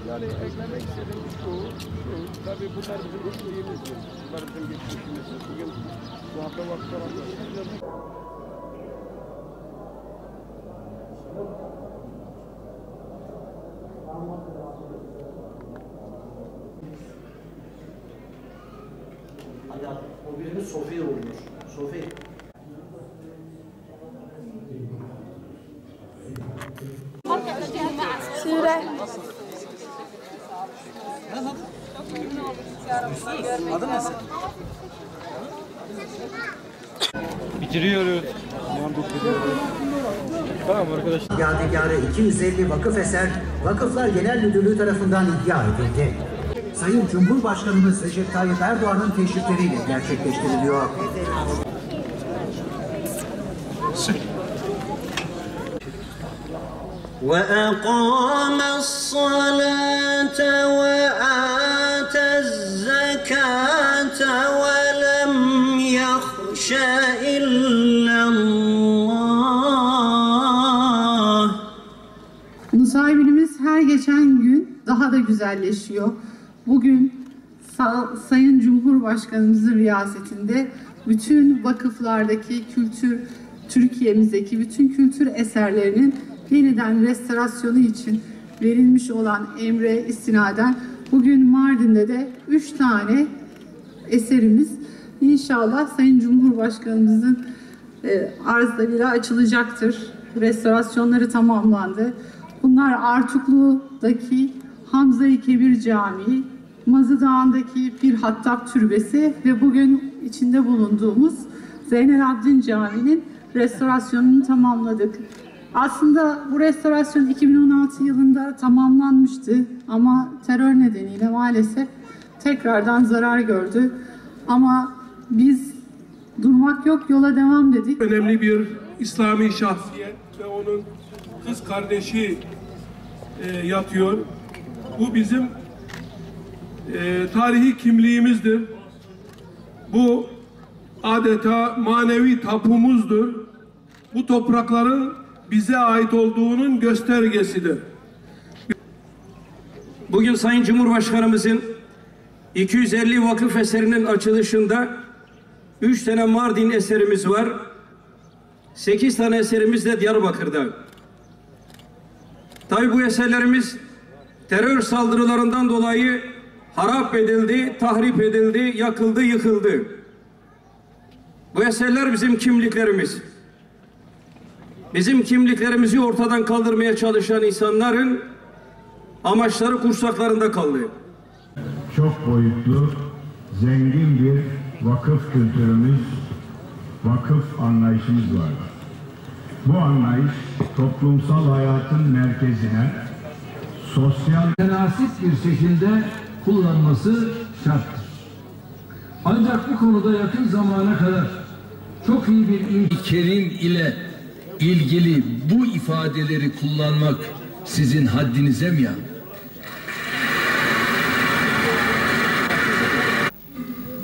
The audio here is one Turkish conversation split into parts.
Yani eklemek istediğim şu, tabii bunlar bizim geçmişimizdir. Bunlar bizim geçmişimizdir. Bugün bu hafta vakıflarında o birimiz Sofya oluyor. Sofya. Adı nasıl? Bitiriyoruz. Tamam arkadaşlar. Yadigarı 250 vakıf eser Vakıflar Genel Müdürlüğü tarafından ihya edildi. Sayın Cumhurbaşkanımız Recep Tayyip Erdoğan'ın teşrifleriyle gerçekleştiriliyor. وَأَقَامَ الصَّلَاةَ وَآتَى الزَّكَاةَ وَلَمْ يَخْشَ إِلَّا اللّٰهِ. Nusaybinimiz her geçen gün daha da güzelleşiyor. Bugün Sayın Cumhurbaşkanımızın riyasetinde bütün vakıflardaki Türkiye'mizdeki bütün kültür eserlerinin yeniden restorasyonu için verilmiş olan emre istinaden bugün Mardin'de de 3 tane eserimiz inşallah Sayın Cumhurbaşkanımızın arzlarıyla açılacaktır. Restorasyonları tamamlandı. Bunlar Artuklu'daki Hamza-i Kebir Camii, Mazı Dağı'ndaki Pir Hattab Türbesi ve bugün içinde bulunduğumuz Zeynel Abidin Camii'nin restorasyonunu tamamladık. Aslında bu restorasyon 2016 yılında tamamlanmıştı ama terör nedeniyle maalesef tekrardan zarar gördü. Ama biz durmak yok, yola devam dedik. önemli bir İslami şahsiyet ve onun kız kardeşi yatıyor. Bu bizim tarihi kimliğimizdir. Bu adeta manevi tapumuzdur. Bu toprakların bize ait olduğunun göstergesidir. Bugün Sayın Cumhurbaşkanımızın 250 vakıf eserinin açılışında 3 tane Mardin eserimiz var. 8 tane eserimiz de Diyarbakır'da. Tabii bu eserlerimiz terör saldırılarından dolayı harap edildi, tahrip edildi, yakıldı, yıkıldı. Bu eserler bizim kimliklerimiz. Bizim kimliklerimizi ortadan kaldırmaya çalışan insanların amaçları kursaklarında kaldı. Çok boyutlu, zengin bir vakıf kültürümüz, vakıf anlayışımız var. Bu anlayış toplumsal hayatın merkezine sosyal münasip bir şekilde kullanması şarttır. Ancak bu konuda yakın zamana kadar çok iyi bir kerim ile ilgili bu ifadeleri kullanmak sizin haddinize mi ya?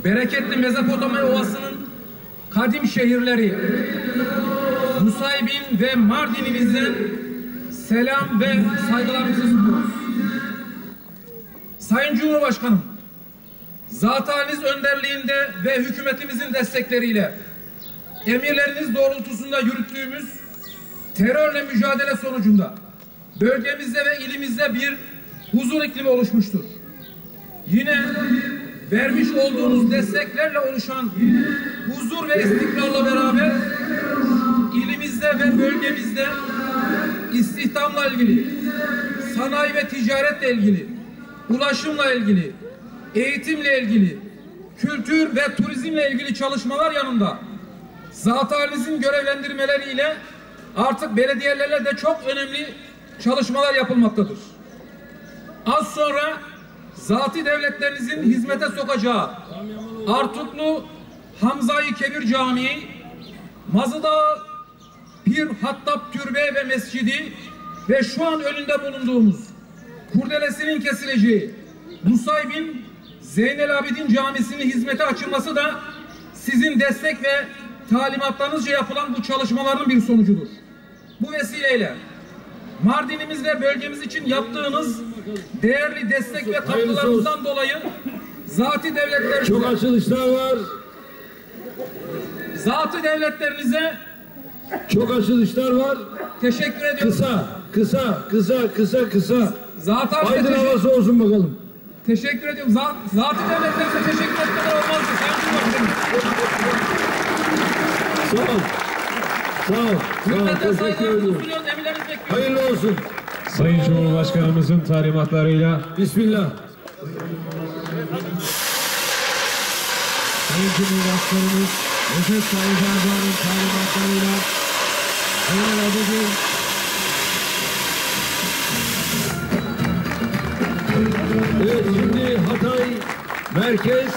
Bereketli Mezopotamya Ovası'nın kadim şehirleri Nusaybin ve Mardin'imizden selam ve saygılarımızı sunuyoruz. Sayın Cumhurbaşkanım, zat-ı haliniz önderliğinde ve hükümetimizin destekleriyle emirleriniz doğrultusunda yürüttüğümüz terörle mücadele sonucunda bölgemizde ve ilimizde bir huzur iklimi oluşmuştur. Yine vermiş olduğunuz desteklerle oluşan huzur ve istikrarla beraber ilimizde ve bölgemizde istihdamla ilgili, sanayi ve ticaretle ilgili, ulaşımla ilgili, eğitimle ilgili, kültür ve turizmle ilgili çalışmalar yanında zat-ı halinizin görevlendirmeleriyle artık belediyelerle de çok önemli çalışmalar yapılmaktadır. Az sonra zati devletlerinizin hizmete sokacağı Artuklu Hamza-i Kebir Camii, Mazıdağ Pir Hattab Türbe ve Mescidi ve şu an önünde bulunduğumuz kurdelesinin kesileceği Nusaybin Zeynel Abidin Camisi'nin hizmete açılması da sizin destek ve talimatlarınızca yapılan bu çalışmaların bir sonucudur. Bu vesileyle Mardin'imiz ve bölgemiz için yaptığınız değerli destek ve katkılarınızdan dolayı zati devletlerinize, Çok açılışlar var. Zati devletlerinize Çok açılışlar var. teşekkür ediyorum. Kısa. Zat Aydın havası olsun bakalım. teşekkür ediyorum. Zati devletlerinize teşekkür etmeden olmazdı. Sağ ol. Hürmetle Teşekkür saygılarımızı ediyorum. sunuyoruz. Emirlerinizi bekliyoruz. Hayırlı olsun. Sayın Cumhurbaşkanımızın talimatlarıyla Bismillah. Sayın Cumhurbaşkanımız Recep Tayyip Erdoğan'ın talimatlarıyla Zeynel Abidin Evet, şimdi Hatay Merkez